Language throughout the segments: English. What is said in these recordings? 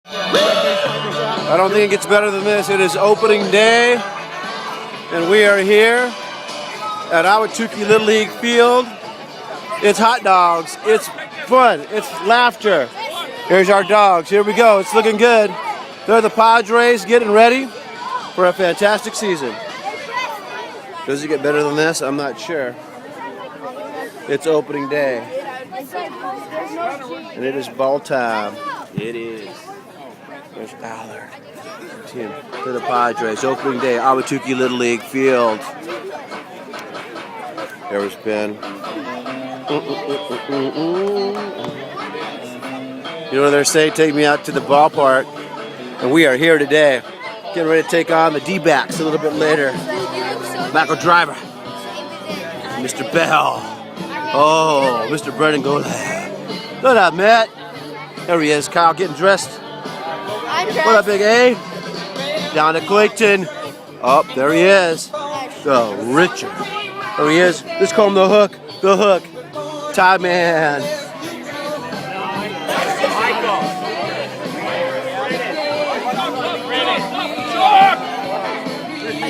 I don't think it gets better than this. It is opening day, and we are here at Ahwatukee Little League Field. It's hot dogs. It's fun. It's laughter. Here's our dogs. Here we go. It's looking good. They're the Padres getting ready for a fantastic season. Does it get better than this? I'm not sure. It's opening day. And it is ball time. It is. There's Allard. Team for the Padres. Opening day, Ahwatukee Little League Field. There's Ben. You know what they're saying? Take me out to the ballpark. And we are here today. Getting ready to take on the D-backs a little bit later. Michael Driver. Mr. Bell. Oh, Mr. Brennan Golab. What up, Matt? There he is. Kyle getting dressed. What up, Big A? Down to Clayton. Oh, there he is. The Richard. There he is. Let's call him the Hook. The Hook. Todd Man.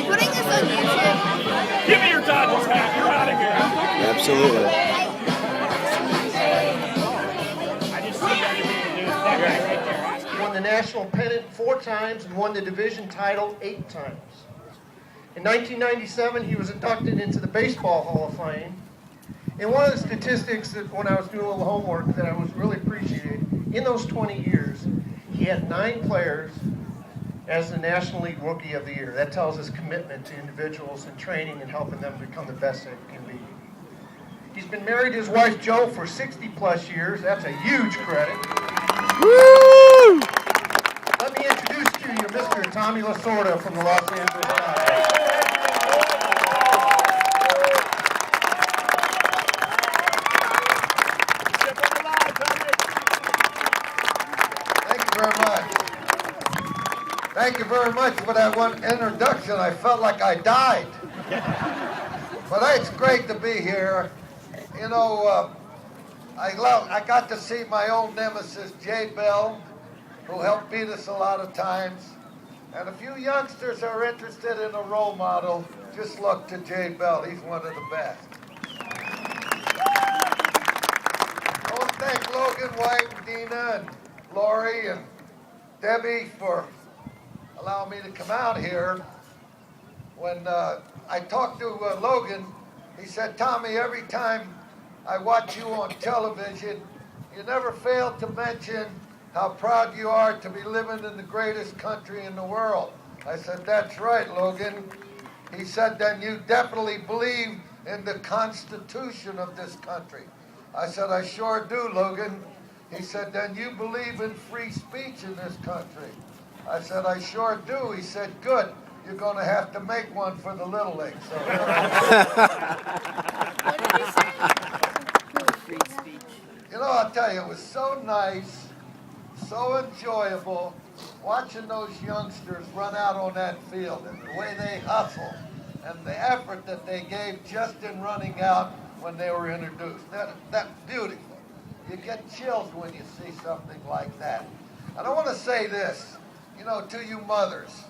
Putting this on YouTube. Give me your Dodgers hat. You're out of here. Absolutely. Won the national pennant 4 times and won the division title 8 times. In 1997, he was inducted into the Baseball Hall of Fame. And one of the statistics that when I was doing a little homework that I was really appreciating, in those 20 years, he had 9 players as the National League Rookie of the Year. That tells us commitment to individuals and training and helping them become the best they can be. He's been married to his wife Jo for 60 plus years. That's a huge credit. Woo! Let me introduce to you Mr. Tommy Lasorda from the Los Angeles Dodgers. Thank you very much. Thank you very much for that one introduction. I felt like I died. But it's great to be here. You know, I got to see my old nemesis, Jay Bell, who helped beat us a lot of times. And if you youngsters are interested in a role model, just look to Jay Bell. He's one of the best. I want to thank Logan White, and Dina, and Lori, and Debbie for allowing me to come out here. When I talked to Logan, he said, Tommy, every time I watch you on television, you never fail to mention how proud you are to be living in the greatest country in the world. I said, that's right, Logan. He said, then you definitely believe in the Constitution of this country. I said, I sure do, Logan. He said, then you believe in free speech in this country. I said, I sure do. He said, good. You're going to have to make one for the Little League. So you know, I'll tell you, it was so nice, so enjoyable watching those youngsters run out on that field and the way they hustle and the effort that they gave just in running out when they were introduced. That's beautiful. You get chills when you see something like that. And I want to say this, you know, to you mothers.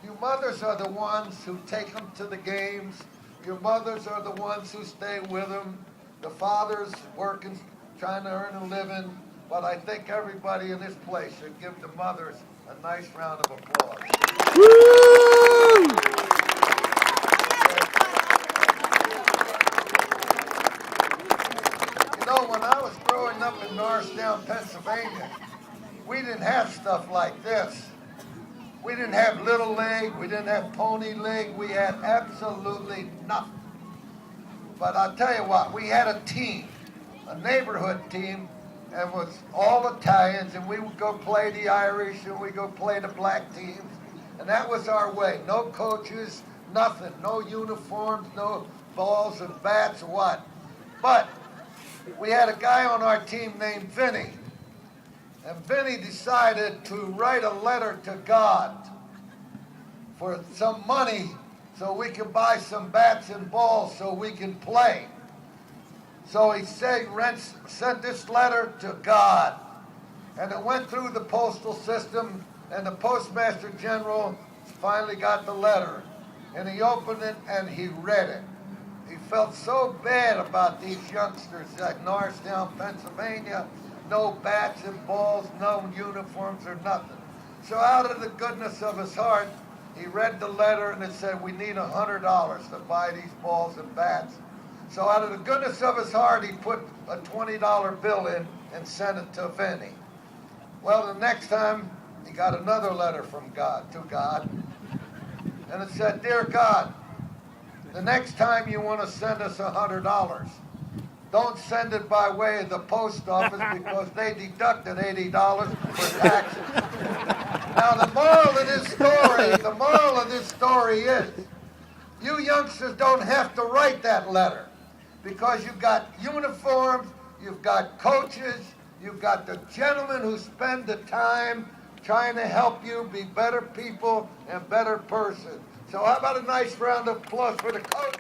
You mothers are the ones who take them to the games. Your mothers are the ones who stay with them. The fathers working, trying to earn a living. But I think everybody in this place should give the mothers a nice round of applause. Woo! You know, when I was growing up in Norristown, Pennsylvania, we didn't have stuff like this. We didn't have Little League, we didn't have Pony League, we had absolutely nothing. But I'll tell you what, we had a team, a neighborhood team, and was all Italians, and we would go play the Irish, and we'd go play the black teams, and that was our way. No coaches, nothing, no uniforms, no balls and bats or what. But we had a guy on our team named Vinny. And Vinny decided to write a letter to God for some money so we could buy some bats and balls so we can play. So he said, send this letter to God. And it went through the postal system, and the Postmaster General finally got the letter. And he opened it and he read it. He felt so bad about these youngsters at Norristown, Pennsylvania. No bats and balls, no uniforms or nothing. So out of the goodness of his heart, he read the letter and it said, we need $100 to buy these balls and bats. So out of the goodness of his heart, he put a $20 bill in and sent it to Vinny. Well, the next time, he got another letter from God, to God. And it said, Dear God, the next time you want to send us $100, don't send it by way of the post office because they deducted $80 for taxes. Now the moral of this story is, you youngsters don't have to write that letter because you've got uniforms, you've got coaches, you've got the gentlemen who spend the time trying to help you be better people and better persons. So how about a nice round of applause for the coach?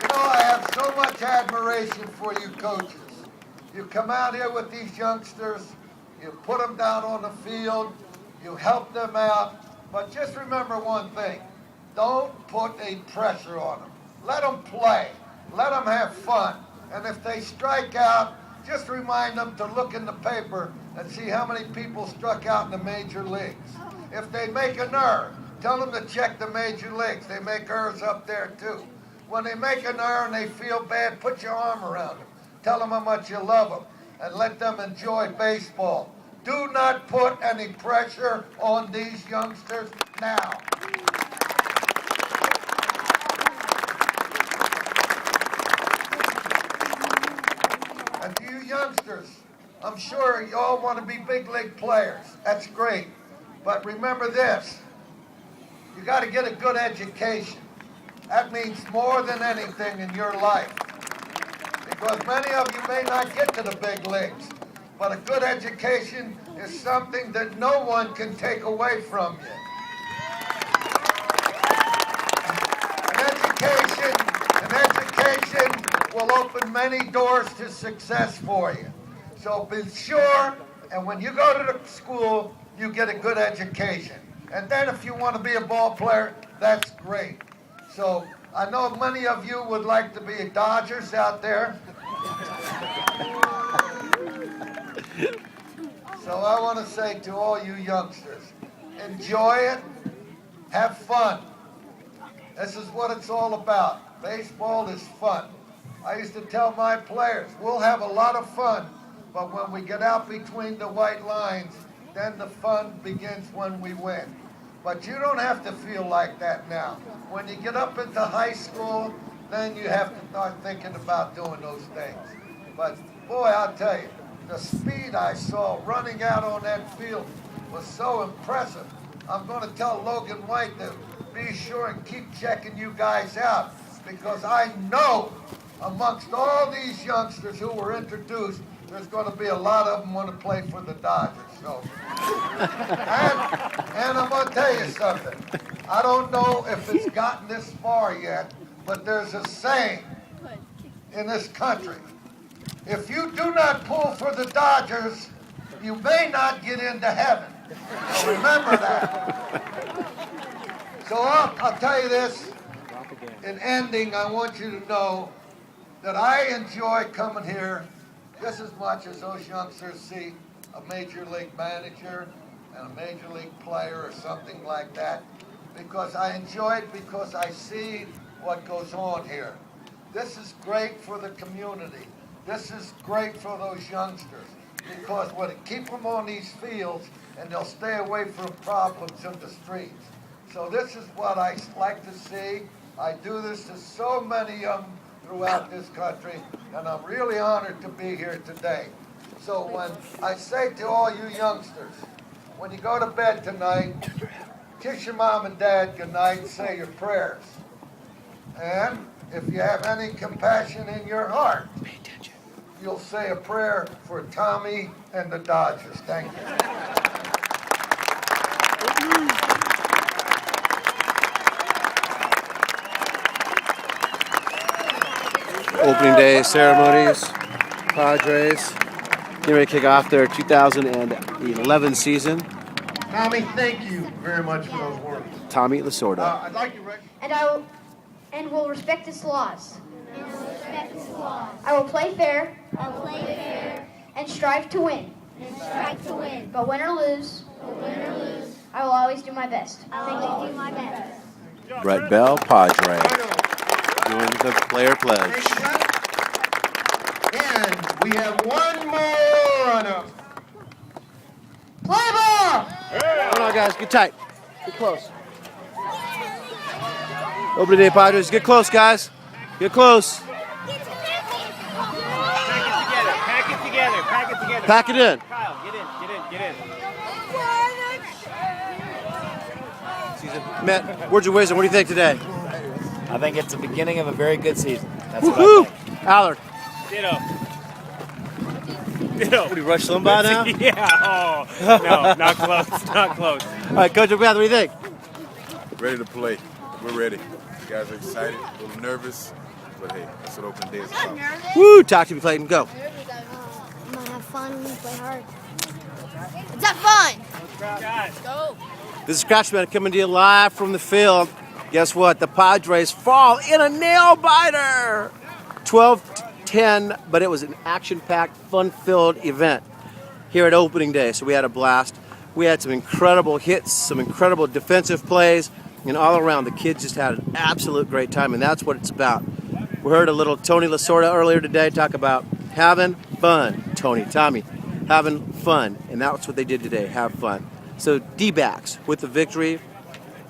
You know, I have so much admiration for you coaches. You come out here with these youngsters, you put them down on the field, you help them out, but just remember one thing, don't put a pressure on them. Let them play, let them have fun, and if they strike out, just remind them to look in the paper and see how many people struck out in the major leagues. If they make an error, tell them to check the major leagues. They make errors up there too. When they make an error and they feel bad, put your arm around them. Tell them how much you love them and let them enjoy baseball. Do not put any pressure on these youngsters now. And to you youngsters, I'm sure you all want to be big league players. That's great. But remember this, you got to get a good education. That means more than anything in your life. Because many of you may not get to the big leagues, but a good education is something that no one can take away from you. An education will open many doors to success for you. So be sure, and when you go to the school, you get a good education. And then if you want to be a ball player, that's great. So I know many of you would like to be Dodgers out there. So I want to say to all you youngsters, enjoy it, have fun. This is what it's all about. Baseball is fun. I used to tell my players, we'll have a lot of fun, but when we get out between the white lines, then the fun begins when we win. But you don't have to feel like that now. When you get up into high school, then you have to start thinking about doing those things. But boy, I'll tell you, the speed I saw running out on that field was so impressive. I'm going to tell Logan White to be sure and keep checking you guys out, because I know amongst all these youngsters who were introduced, there's going to be a lot of them want to play for the Dodgers. So, and I'm going to tell you something. I don't know if it's gotten this far yet, but there's a saying in this country. If you do not pull for the Dodgers, you may not get into heaven. So remember that. So I'll tell you this. In ending, I want you to know that I enjoy coming here just as much as those youngsters see a major league manager and a major league player or something like that, because I enjoy it because I see what goes on here. This is great for the community. This is great for those youngsters, because when it keep them on these fields and they'll stay away from problems in the streets. So this is what I like to see. I do this to so many of them throughout this country, and I'm really honored to be here today. So when I say to all you youngsters, when you go to bed tonight, kiss your mom and dad goodnight and say your prayers. And if you have any compassion in your heart, you'll say a prayer for Tommy and the Dodgers. Thank you. opening day ceremonies. Padres getting ready to kick off their 2011 season. Tommy, thank you very much for those words. Tommy Lasorda. I'd like to recognize. And will respect its laws. I will play fair. And strive to win. But win or lose, I will always do my best. Thank you. Brett Bell, Padre, doing the player pledge. And we have one more runner. Play ball! Hold on, guys. Get tight. Get close. Opening day Padres. Get close, guys. Get close. Pack it together. Pack it together. Pack it in. Kyle, get in. Matt, words of wisdom. What do you think today? I think it's the beginning of a very good season. That's what I Woohoo! think. Allard. Ditto. What, do you rush Limbaugh now? Yeah. Oh, no, not close. Not close. All right, Coach McGrath, what do you think? Ready to play. We're ready. You guys are excited, a little nervous, but hey, that's what open day is about. Woo! Talk to me, Clayton. Go. I'm gonna have fun and play hard. Let's have fun. Go. This is Scratchman coming to you live from the field. Guess what? The Padres fall in a nail biter. 12-10, but it was an action-packed, fun-filled event here at opening day. So we had a blast. We had some incredible hits, some incredible defensive plays, and all around the kids just had an absolute great time, and that's what it's about. We heard a little Tony Lasorda earlier today talk about having fun. Tommy, having fun, and that's what they did today, have fun. So D-backs with the victory.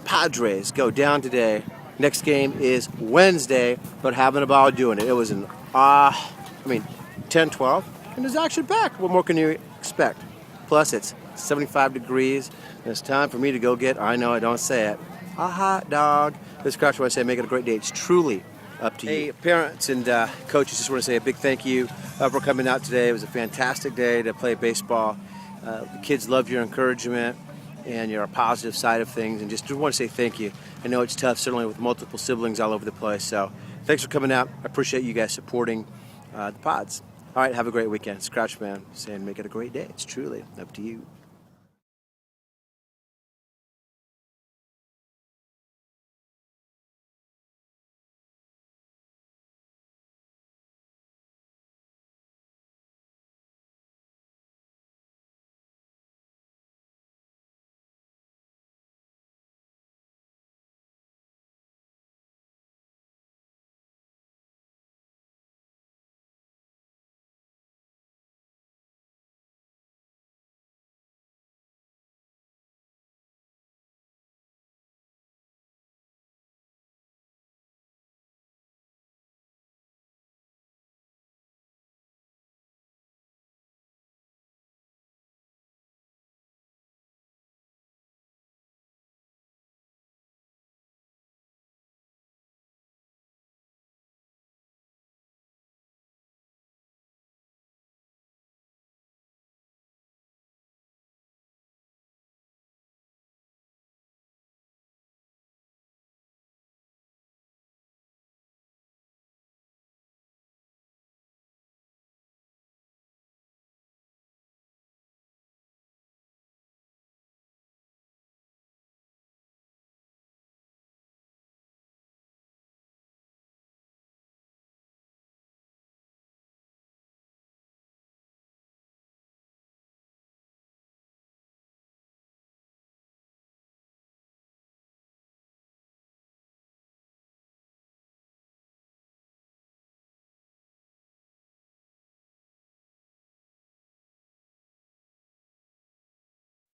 Padres go down today. Next game is Wednesday, but having a ball doing it. It was an 10-12, and it's action packed. What more can you expect? Plus, it's 75 degrees, and it's time for me to go get, I know I don't say it, a hot dog. This Crouch want to say, make it a great day. It's truly up to you. Hey, parents and coaches, just want to say a big thank you for coming out today. It was a fantastic day to play baseball. The kids love your encouragement and your positive side of things, and just want to say thank you. I know it's tough, certainly with multiple siblings all over the place, so thanks for coming out. I appreciate you guys supporting the Pods. All right, have a great weekend. Scratchman saying make it a great day. It's truly up to you.